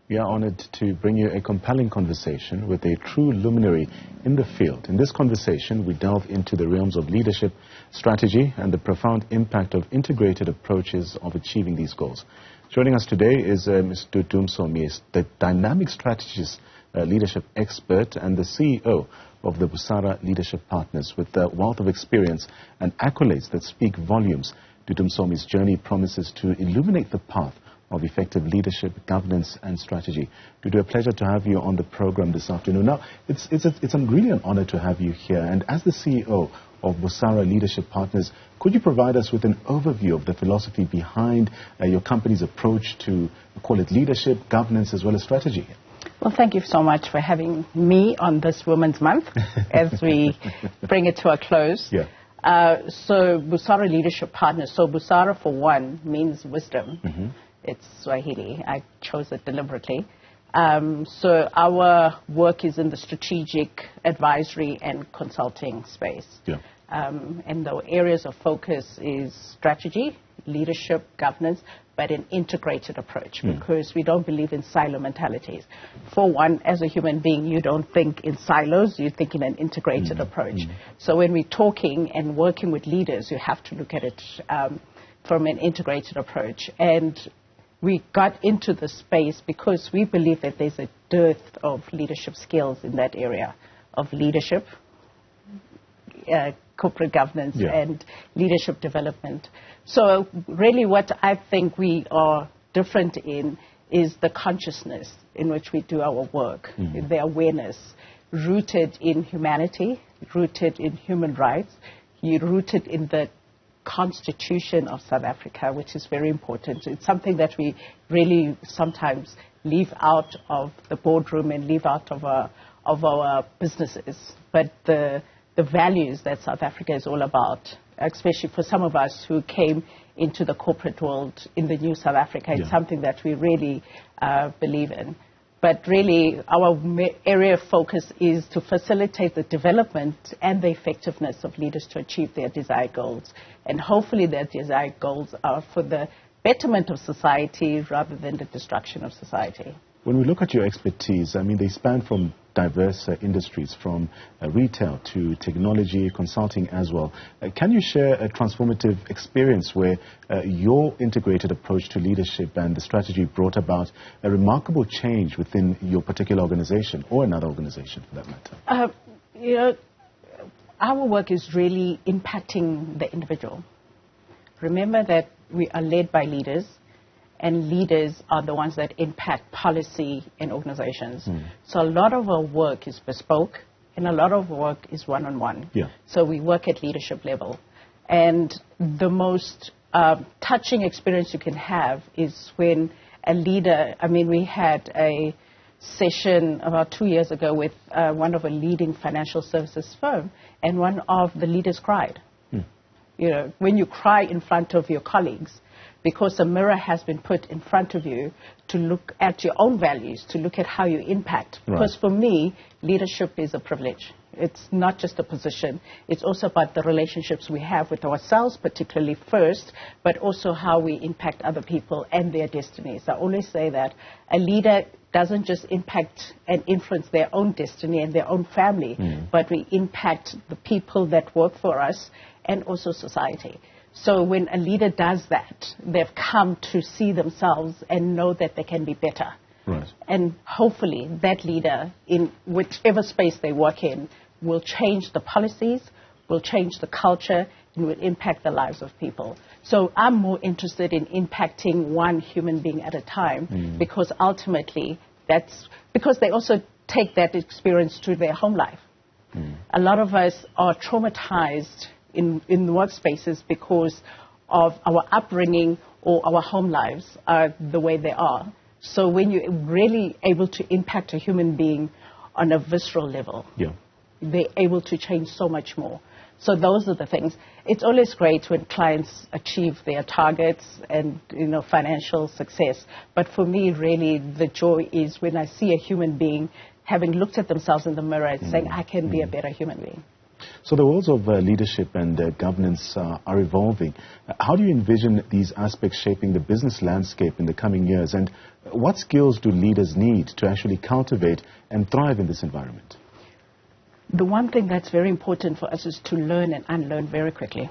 We are honored to bring you a compelling conversation with a true luminary in the field. In this conversation, we delve into the realms of leadership, strategy, and the profound impact of integrated approaches of achieving these goals. Joining us today is Ms. Dudu Msomi, the dynamic strategist, leadership expert, and the CEO of the Busara Leadership Partners. With a wealth of experience and accolades that speak volumes, Dudu Msomi's journey promises to illuminate the path of effective leadership, governance, and strategy. Dudu, a pleasure to have you on the program this afternoon. Now, it's really an honor to have you here. And as the CEO of Busara Leadership Partners, could you provide us with an overview of the philosophy behind your company's approach to, call it, leadership, governance, as well as strategy? Well, thank you so much for having me on this Women's Month as we bring it to a close. Yeah. So Busara Leadership Partners, so Busara for one means wisdom. Mm-hmm. It's Swahili. I chose it deliberately. So our work is in the strategic advisory and consulting space. Yeah. And the areas of focus is strategy, leadership, governance, but an integrated approach because we don't believe in silo mentalities. For one, as a human being, you don't think in silos, you think in an integrated approach. So when we're talking and working with leaders, you have to look at it from an integrated approach. And we got into the space because we believe that there's a dearth of leadership skills in that area of leadership, corporate governance, and leadership development. So really what I think we are different in is the consciousness in which we do our work, the awareness, rooted in humanity, rooted in human rights, rooted in the Constitution of South Africa, which is very important. It's something that we really sometimes leave out of the boardroom and leave out of our businesses. But the values that South Africa is all about, especially for some of us who came into the corporate world in the new South Africa, it's something that we really believe in. But really, our area of focus is to facilitate the development and the effectiveness of leaders to achieve their desired goals. And hopefully their desired goals are for the betterment of society rather than the destruction of society. When we look at your expertise, I mean, they span from diverse industries, from retail to technology, consulting as well. Can you share a transformative experience where your integrated approach to leadership and the strategy brought about a remarkable change within your particular organization or another organization for that matter? Our work is really impacting the individual. Remember that we are led by leaders, and leaders are the ones that impact policy in organizations. So a lot of our work is bespoke, and a lot of work is one-on-one. So we work at leadership level. And the most touching experience you can have is when a leader, I mean, we had a session about 2 years ago with one of a leading financial services firm, and one of the leaders cried. You know, when you cry in front of your colleagues, because a mirror has been put in front of you to look at your own values, to look at how you impact. Right. Because for me, leadership is a privilege. It's not just a position. It's also about the relationships we have with ourselves, particularly first, but also how we impact other people and their destinies. I always say that a leader doesn't just impact and influence their own destiny and their own family, but we impact the people that work for us and also society. So when a leader does that, they've come to see themselves and know that they can be better. Right. And hopefully that leader, in whichever space they work in, will change the policies, will change the culture, and will impact the lives of people. So I'm more interested in impacting one human being at a time, because ultimately that's because they also take that experience to their home life. A lot of us are traumatized in workspaces because of our upbringing or our home lives are the way they are. So when you're really able to impact a human being on a visceral level, they're able to change so much more. So those are the things. It's always great when clients achieve their targets and, you know, financial success. But for me, really, the joy is when I see a human being having looked at themselves in the mirror and saying, I can be a better human being. So the worlds of leadership and governance are evolving. How do you envision these aspects shaping the business landscape in the coming years? And what skills do leaders need to actually cultivate and thrive in this environment? The one thing that's very important for us is to learn and unlearn very quickly.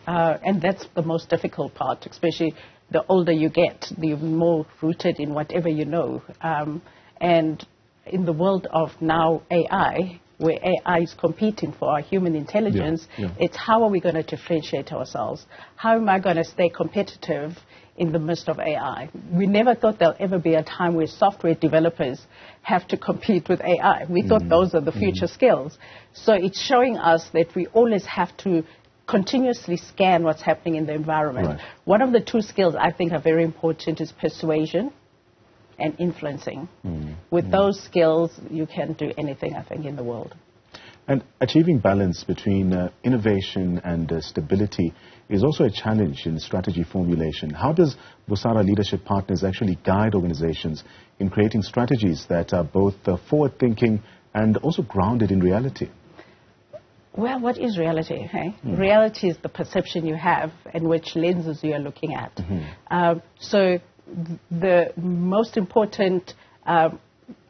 And that's the most difficult part, especially the older you get, the more rooted in whatever you know. And in the world of now AI, where AI is competing for our human intelligence, it's how are we going to differentiate ourselves? How am I going to stay competitive in the midst of AI? We never thought there'll ever be a time where software developers have to compete with AI. We thought those are the future skills. So it's showing us that we always have to continuously scan what's happening in the environment. Right. One of the two skills I think are very important is persuasion and influencing. With those skills, you can do anything, I think, in the world. And achieving balance between innovation and stability is also a challenge in strategy formulation. How does Busara Leadership Partners actually guide organizations in creating strategies that are both forward-thinking and also grounded in reality? Well, what is reality? Hey? Reality is the perception you have and which lenses you are looking at. So the most important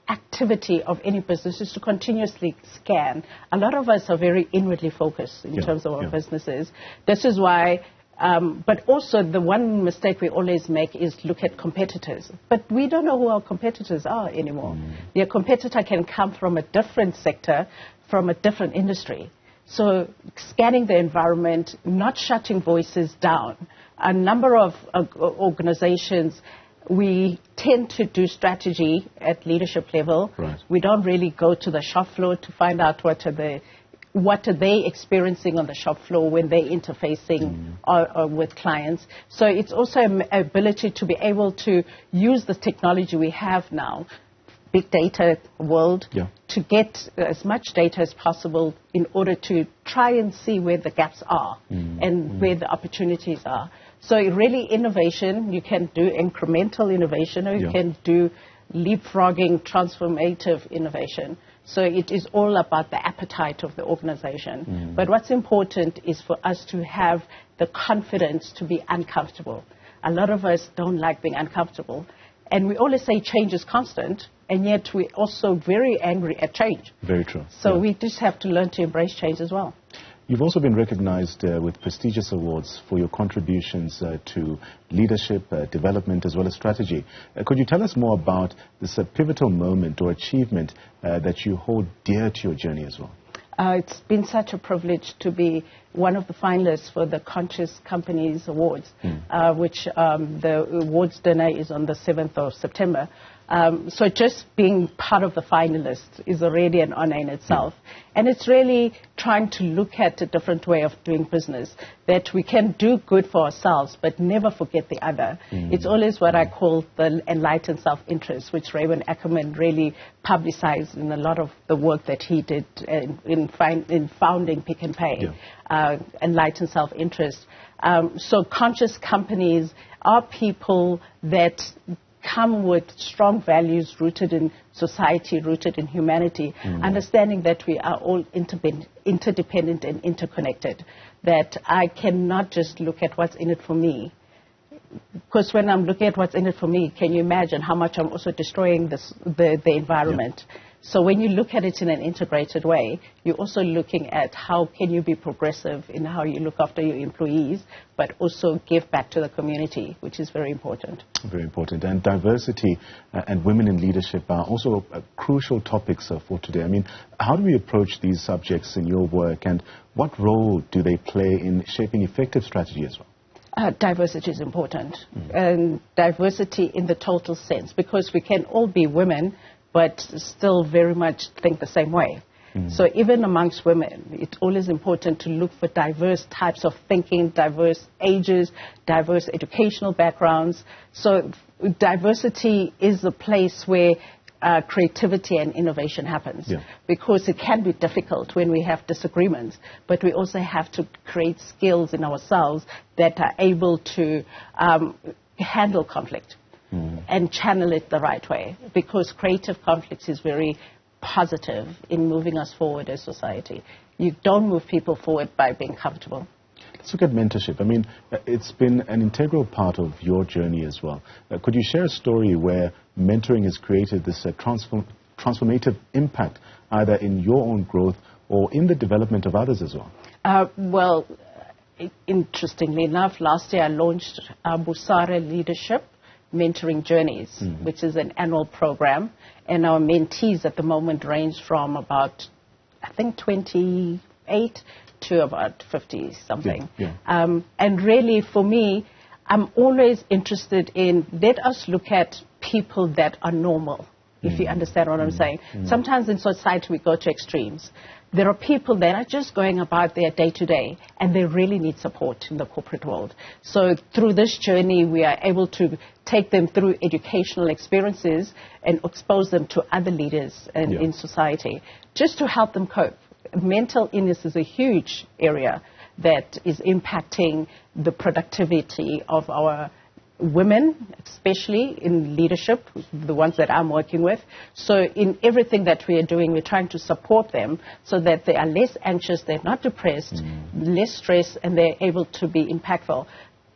activity of any business is to continuously scan. A lot of us are very inwardly focused in terms of our businesses. This is why, but also the one mistake we always make is look at competitors. But we don't know who our competitors are anymore. Your competitor can come from a different sector, from a different industry. So scanning the environment, not shutting voices down. A number of organizations, we tend to do strategy at leadership level. Right. We don't really go to the shop floor to find out what are they experiencing on the shop floor when they're interfacing or with clients. So it's also an ability to be able to use the technology we have now, big data world, to get as much data as possible in order to try and see where the gaps are and where the opportunities are. So really innovation, you can do incremental innovation or you can do leapfrogging, transformative innovation. So it is all about the appetite of the organization. But what's important is for us to have the confidence to be uncomfortable. A lot of us don't like being uncomfortable. And we always say change is constant, and yet we're also very angry at change. Very true. So we just have to learn to embrace change as well. You've also been recognized with prestigious awards for your contributions to leadership, development, as well as strategy. Could you tell us more about this pivotal moment or achievement that you hold dear to your journey as well? It's been such a privilege to be one of the finalists for the Conscious Companies Awards, which the awards dinner is on the 7th of September. So just being part of the finalists is already an honor in itself. And it's really trying to look at a different way of doing business, that we can do good for ourselves, but never forget the other. It's always what I call the enlightened self-interest, which Raymond Ackerman really publicized in a lot of the work that he did in founding Pick and Pay, enlightened self-interest. So conscious companies are people that come with strong values rooted in society, rooted in humanity, understanding that we are all interdependent and interconnected, that I cannot just look at what's in it for me. Because when I'm looking at what's in it for me, can you imagine how much I'm also destroying the environment? So when you look at it in an integrated way, you're also looking at how can you be progressive in how you look after your employees, but also give back to the community, which is very important. Very important. And diversity and women in leadership are also crucial topics for today. I mean, how do we approach these subjects in your work, and what role do they play in shaping effective strategy as well? Diversity is important, and diversity in the total sense, because we can all be women, but still very much think the same way. So even amongst women, it's always important to look for diverse types of thinking, diverse ages, diverse educational backgrounds. So diversity is the place where creativity and innovation happens, because it can be difficult when we have disagreements, but we also have to create skills in ourselves that are able to handle conflict and channel it the right way, because creative conflict is very positive in moving us forward as society. You don't move people forward by being comfortable. Let's look at mentorship. I mean, it's been an integral part of your journey as well. Could you share a story where mentoring has created this transformative impact, either in your own growth or in the development of others as well? Well, interestingly enough, last year I launched Busara Leadership Mentoring Journeys, which is an annual program. And our mentees at the moment range from about, I think, 28 to about 50-something. And really, for me, I'm always interested in, let us look at people that are normal, if you understand what I'm saying. Sometimes in society we go to extremes. There are people that are just going about their day-to-day, and they really need support in the corporate world. So through this journey, we are able to take them through educational experiences and expose them to other leaders in society, just to help them cope. Mental illness is a huge area that is impacting the productivity of our women, especially in leadership, the ones that I'm working with. So in everything that we are doing, we're trying to support them so that they are less anxious, they're not depressed, less stressed, and they're able to be impactful.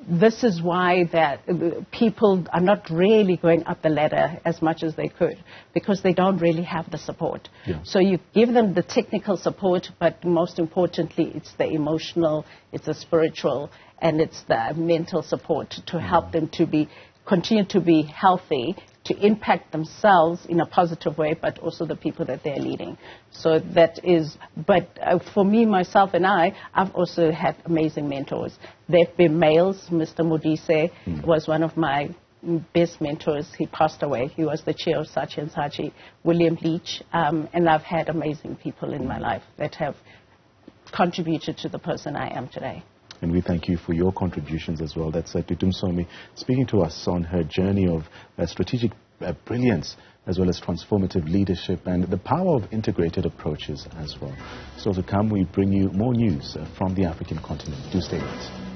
This is why that people are not really going up the ladder as much as they could, because they don't really have the support. So you give them the technical support, but most importantly, it's the emotional, it's the spiritual, and it's the mental support to help them to continue to be healthy, to impact themselves in a positive way, but also the people that they're leading. So that is, but for me, myself and I've also had amazing mentors. They've been males. Mr. Modise was one of my best mentors. He passed away. He was the chair of Saatchi & Saatchi, William Leach, and I've had amazing people in my life that have contributed to the person I am today. And we thank you for your contributions as well. That's Dudu Msomi speaking to us on her journey of strategic brilliance as well as transformative leadership and the power of integrated approaches as well. So to come, we bring you more news from the African continent. Do stay with us.